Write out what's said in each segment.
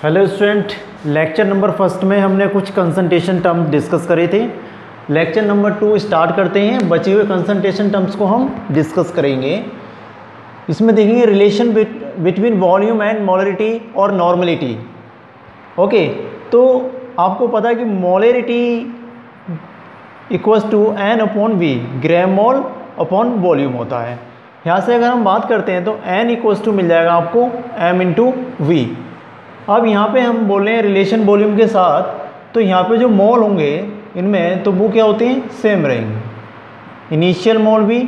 Hello student, lecture number first में हमने कुछ कंसंट्रेशन टर्म डिस्कस करे थे। लेक्चर नंबर 2 स्टार्ट करते हैं। बचे हुए कंसंट्रेशन टर्म्स को हम डिस्कस करेंगे। इसमें देखेंगे relation between volume and molarity और नॉर्मलिटी। ओके, तो आपको पता है कि molarity equals to n upon v, gram mole upon volume होता है। यहाँ से अगर हम बात करते हैं तो एन इक्वल्स टू मिल जाएगा आपको एम इंटू वी। अब यहाँ पे हम बोल रहे हैं रिलेशन वॉल्यूम के साथ, तो यहाँ पे जो मोल होंगे इनमें तो वो क्या होते हैं, सेम रहेंगे। इनिशियल मोल भी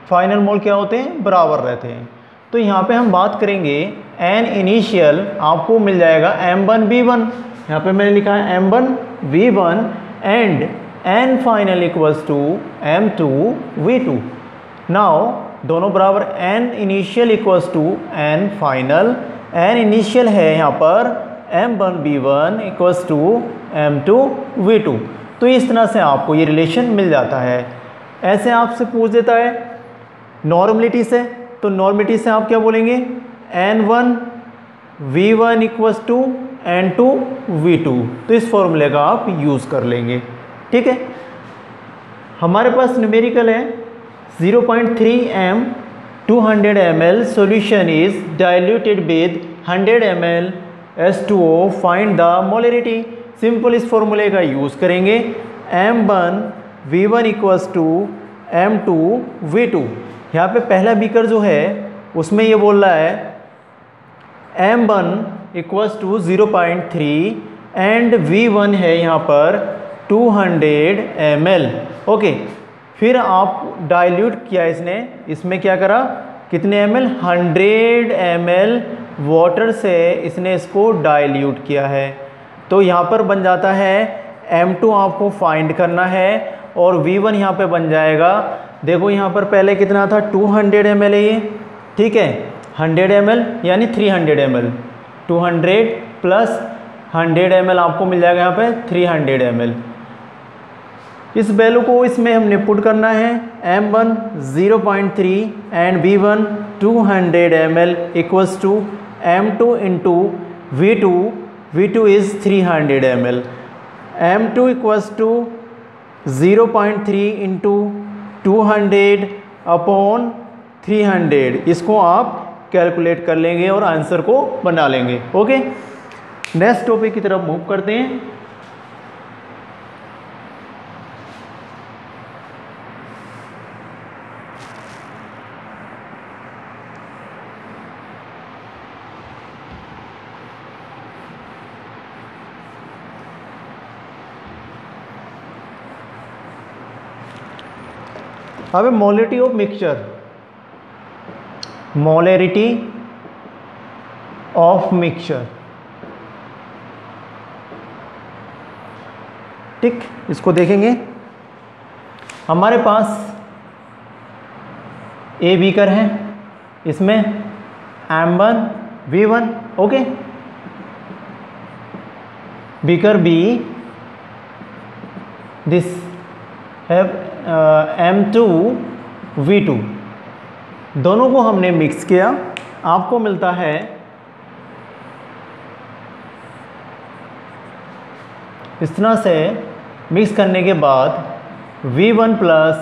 फाइनल मोल क्या होते हैं, बराबर रहते हैं। तो यहाँ पे हम बात करेंगे एन इनिशियल आपको मिल जाएगा m1v1, यहाँ पे मैंने लिखा है m1v1 and n final equals to m2v2। Now दोनों बराबर n initial equals to n final. N initial है यहाँ पर m1v1 इक्वल्स टू m2v2। तो इस तरह से आपको ये रिलेशन मिल जाता है। ऐसे आपसे पूछ देता है नॉर्मलिटी से, तो नॉर्मलिटी से आप क्या बोलेंगे, n1v1 इक्वल्स टू n2v2। तो इस फॉर्मूले का आप यूज़ कर लेंगे। ठीक है, हमारे पास न्यूमेरिकल है 0.3 m 200 ml solution is diluted with 100 ml H2O, find the molarity। Simple इस फॉर्मूले का यूज़ करेंगे। m1v1 equals to m2v2। यहाँ पे पहला बीकर जो है उसमें ये बोल रहा है m1 equals to 0.3 and v1 है यहाँ पर 200 ml। ओके, फिर आप डाइल्यूट किया इसमें क्या करा, कितने ml, 100 ml वाटर से इसने इसको डाइल्यूट किया है। तो यहाँ पर बन जाता है m2 आपको फाइंड करना है और v1 यहाँ पे बन जाएगा। देखो यहाँ पर पहले कितना था, 200 ml है ये, ठीक है, 100 ml यानी 300 ml, 200 प्लस 100 ml आपको मिल जाएगा यहाँ पे 300 ml। इस वैल्यू को इसमें हमने पुट करना है, m1 0.3 and v1 200 ml equals to m2 into v2, v2 is 300 ml। m2 equals to 0.3 into 200 upon 300। इसको आप कैलकुलेट कर लेंगे और आंसर को बना लेंगे। ओके, नेक्स्ट टॉपिक की तरफ मूव करते हैं। अब molarity of mixture, molarity of mixture, ठीक, इसको देखेंगे। हमारे पास ए बीकर है, इसमें m1v1, okay, beaker B this have m2v2। दोनों को हमने मिक्स किया, आपको मिलता है इस तरह से। मिक्स करने के बाद v1 प्लस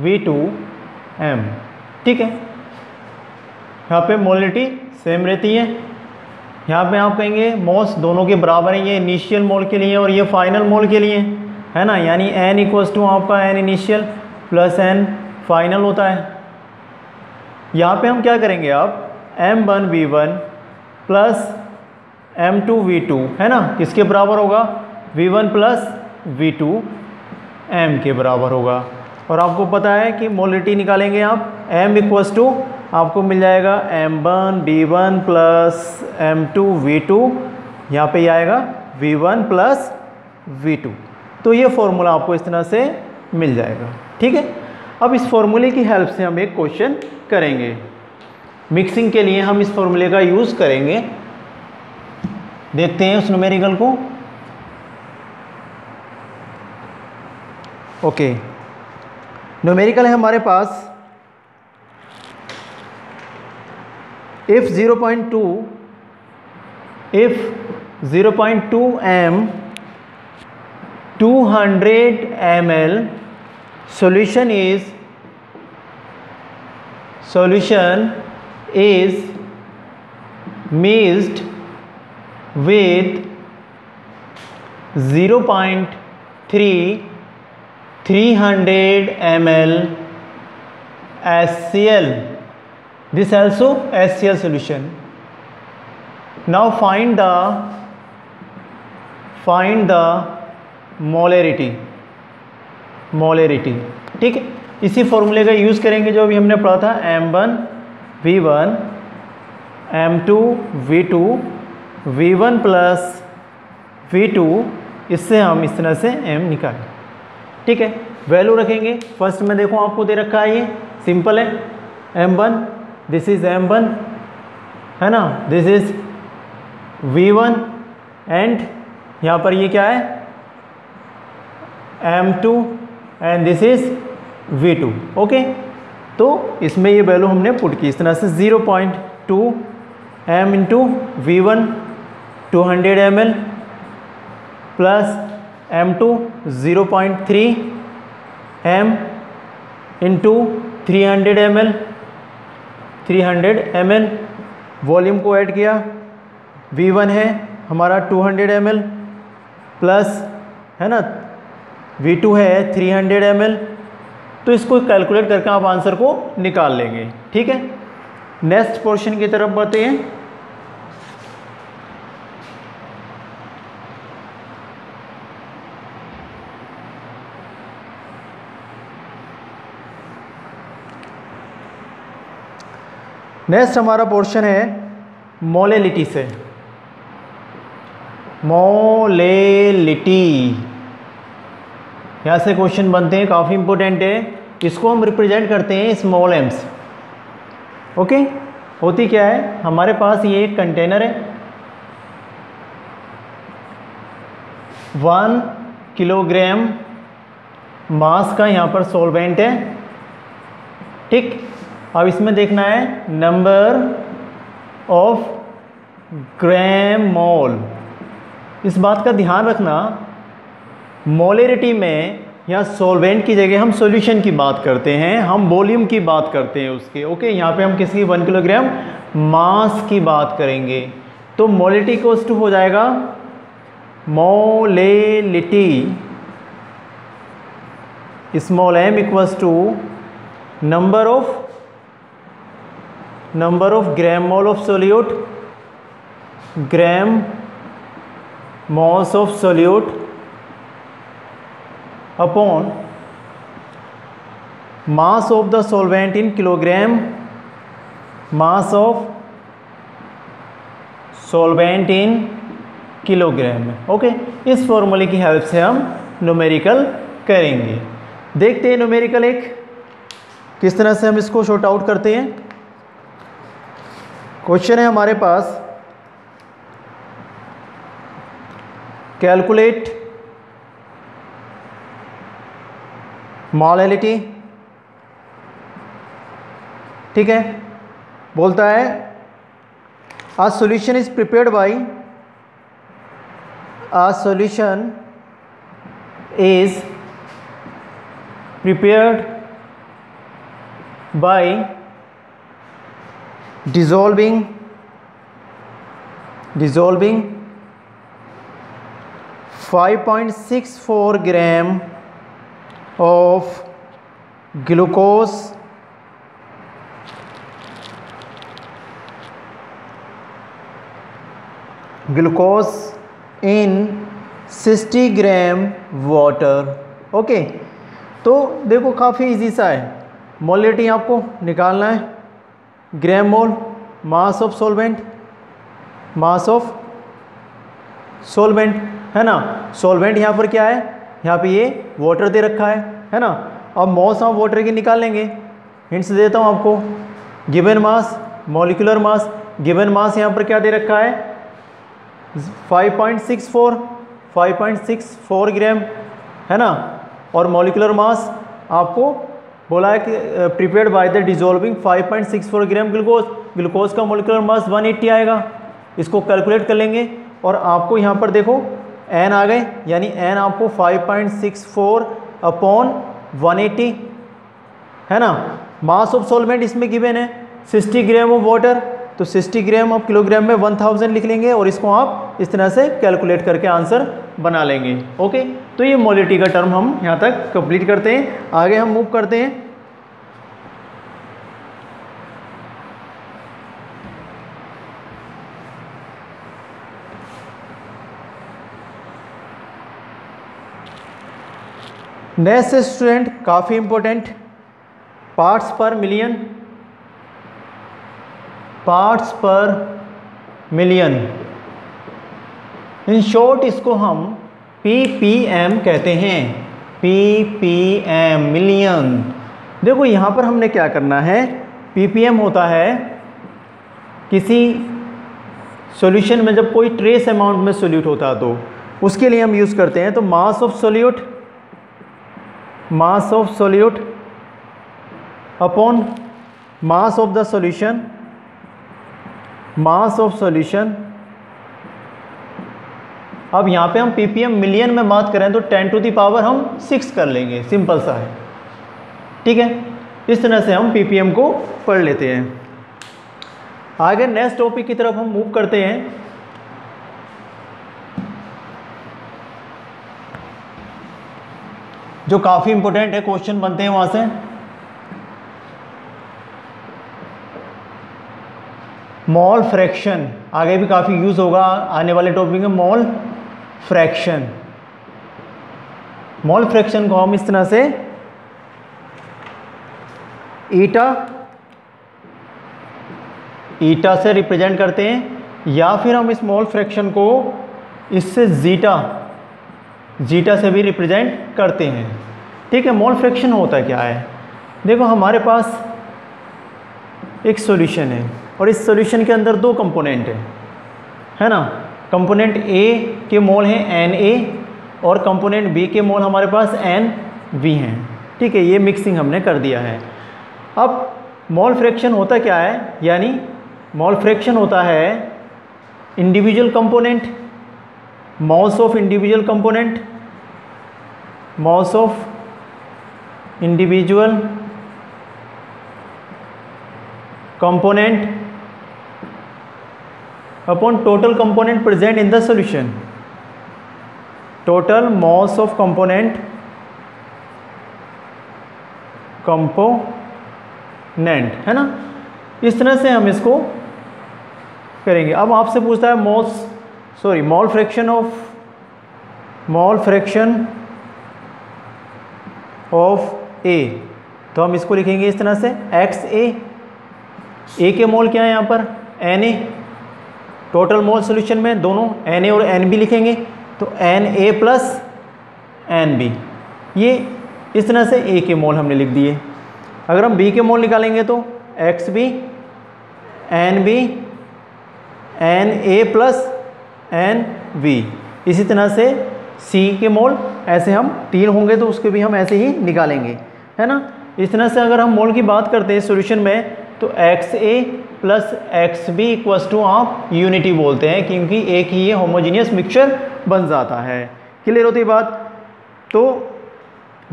v2 m, ठीक है। यहाँ पे मोलरिटी सेम रहती है। यहाँ पे आप कहेंगे मोल्स दोनों के बराबर हैं, ये इनिशियल मोल के लिए और ये फाइनल मोल के लिए, है ना, यानी n इक्वल्स टू आपका n initial plus n final होता है। यहाँ पे हम क्या करेंगे, आप m1v1 प्लस m2v2, है ना, किसके बराबर होगा, v1 प्लस v2 m के बराबर होगा। और आपको पता है कि मोलरिटी निकालेंगे आप, m इक्वल्स टू आपको मिल जाएगा m1v1 प्लस m2v2, यहाँ पे आएगा v1 प्लस v2। तो ये फॉर्मूला आपको इस तरह से मिल जाएगा। ठीक है, अब इस फॉर्मूले की हेल्प से हम एक क्वेश्चन करेंगे। मिक्सिंग के लिए हम इस फॉर्मूले का यूज़ करेंगे। देखते हैं उस न्यूमेरिकल को। ओके, न्यूमेरिकल है हमारे पास if 0.2 if 0.2 m 200 ml solution is mixed with 300 ml HCl. This also HCl solution. Now find the molarity. ठीक है, इसी फॉर्मूले का यूज़ करेंगे जो अभी हमने पढ़ा था, m1 v1 m2 v2 v1 plus v2, इससे हम इस तरह से m निकालें। ठीक है, वैल्यू रखेंगे। फर्स्ट में देखो आपको दे रखा है, ये सिंपल है, m1, दिस इज m1 है ना, दिस इज v1 एंड यहाँ पर ये क्या है m2 and this is v2। Okay, तो इसमें ये वैल्यू हमने पुट की इस तरह से 0.2 m into v1 200 ml plus m2 0.3 m into 300 ml volume को ऐड किया, v1 है हमारा 200 ml प्लस है ना v2 है 300 ml। तो इसको कैलकुलेट करके आप आंसर को निकाल लेंगे। ठीक है, नेक्स्ट पोर्शन की तरफ बढ़ते हैं। नेक्स्ट हमारा पोर्शन है मोलेलिटी से। मोलेलिटी, यहाँ से क्वेश्चन बनते हैं, काफ़ी इंपॉर्टेंट है। इसको हम रिप्रेजेंट करते हैं स्मॉल एम्स। ओके, होती क्या है, हमारे पास ये एक कंटेनर है, 1 किलोग्राम मास का यहाँ पर सॉल्वेंट है। ठीक, अब इसमें देखना है नंबर ऑफ ग्राम मोल। इस बात का ध्यान रखना, मोलेरिटी में यहाँ सॉल्वेंट की जगह हम सॉल्यूशन की बात करते हैं, हम वॉल्यूम की बात करते हैं उसके। ओके, यहाँ पे हम किसी 1 किलोग्राम मास की बात करेंगे, तो मोलेरिटी इक्वल्स टू हो जाएगा molality small m equals to number of gram mole of solute, gram moles of solute upon mass of the solvent in kilogram, mass of solvent in kilogram. Okay, इस फॉर्मूले की help से हम numerical करेंगे। देखते हैं न्यूमेरिकल एक किस तरह से हम इसको शॉर्ट आउट करते हैं। क्वेश्चन है हमारे पास, कैलकुलेट मोलेलिटी। ठीक है, बोलता है a solution is prepared by, a solution is prepared by dissolving 5.64 gram of glucose in 60 gram water. Okay, तो देखो काफ़ी इजी सा है, मोलेरिटी आपको निकालना है, ग्राम मोल, मास ऑफ सॉल्वेंट, है ना। सॉल्वेंट यहाँ पर क्या है, यहाँ पे ये वाटर दे रखा है ना। अब मास ऑफ वाटर की निकाल लेंगे। हिंट्स देता हूँ आपको, given mass, molecular mass, given mass यहाँ पर क्या दे रखा है 5.64 ग्राम है ना। और मॉलिक्यूलर मास आपको बोला है कि prepared by the dissolving 5.64 gram glucose का मॉलिक्यूलर मास 180 आएगा। इसको कैलकुलेट कर लेंगे, और आपको यहाँ पर देखो n आ गए, यानी n आपको 5.64/180 है ना। मास ऑफ सॉल्वेंट इसमें गिवन है 60 ग्राम ऑफ वाटर, तो 60 ग्राम ऑफ किलोग्राम में 1000 लिख लेंगे और इसको आप इस तरह से कैलकुलेट करके आंसर बना लेंगे। ओके, तो ये मोलिटी का टर्म हम यहाँ तक कंप्लीट करते हैं। आगे हम मूव करते हैं। नेक्स्ट स्टूडेंट काफ़ी इंपॉर्टेंट, पार्ट्स पर मिलियन, पार्ट्स पर मिलियन, इन शॉर्ट इसको हम ppm कहते हैं, ppm मिलियन। देखो यहाँ पर हमने क्या करना है, ppm होता है किसी सॉल्यूशन में जब कोई ट्रेस अमाउंट में सोल्यूट होता है तो उसके लिए हम यूज़ करते हैं। तो mass of solute, mass of solute upon mass of the solution, mass of solution. अब यहाँ पे हम ppm मिलियन में बात करें तो 10 टू द पावर हम 6 कर लेंगे, सिंपल सा है, ठीक है। इस तरह से हम ppm को पढ़ लेते हैं। आगे नेक्स्ट टॉपिक की तरफ हम मूव करते हैं। जो काफ़ी इंपॉर्टेंट है, क्वेश्चन बनते हैं वहाँ से। मोल फ्रैक्शन आगे भी काफ़ी यूज़ होगा आने वाले टॉपिक में। मोल फ्रैक्शन, मोल फ्रैक्शन को हम इस तरह से ईटा से रिप्रेजेंट करते हैं, या फिर हम इस मोल फ्रैक्शन को इससे जीटा से भी रिप्रेजेंट करते हैं, ठीक है। मोल फ्रैक्शन होता क्या है, देखो हमारे पास एक सॉल्यूशन है और इस सॉल्यूशन के अंदर दो कंपोनेंट है ना। कंपोनेंट A के मोल हैं Na और कंपोनेंट B के मोल हमारे पास Nv हैं, ठीक है। ये मिक्सिंग हमने कर दिया है। अब मोल फ्रैक्शन होता क्या है, यानी मोल फ्रैक्शन होता है individual component, mass of individual component, mass of individual component upon total component present in the solution, total mass of component है ना। इस तरह से हम इसको करेंगे। अब आपसे पूछता है मोल फ्रैक्शन ऑफ A, तो हम इसको लिखेंगे इस तरह से XA। A के मोल क्या है यहाँ पर Na, टोटल मोल सॉल्यूशन में दोनों Na और Nb लिखेंगे, तो Na प्लस Nb, ये इस तरह से A के मोल हमने लिख दिए। अगर हम B के मोल निकालेंगे तो XB Nb Na plus Nb, इसी तरह से C के मोल ऐसे हम 3 होंगे तो उसके भी हम ऐसे ही निकालेंगे, है ना। इस तरह से अगर हम मोल की बात करते हैं सॉल्यूशन में तो XA plus XB equals to आप यूनिटी बोलते हैं, क्योंकि एक ही ये होमोजीनियस मिक्सचर बन जाता है। क्लियर होती है बात। तो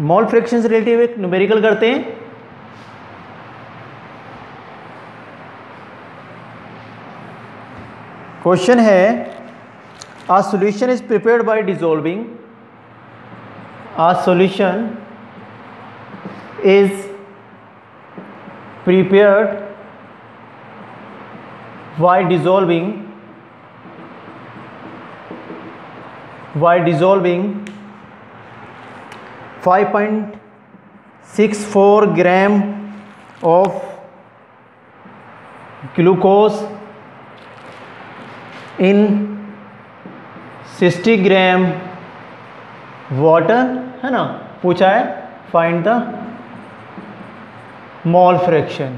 मोल फ्रैक्शन से रिलेटिव एक न्यूमेरिकल करते हैं। क्वेश्चन है a solution is prepared by dissolving, a solution is prepared by dissolving 5.64 gram of glucose in 60 gram water, है ना। पूछा है फाइंड द मोल फ्रैक्शन।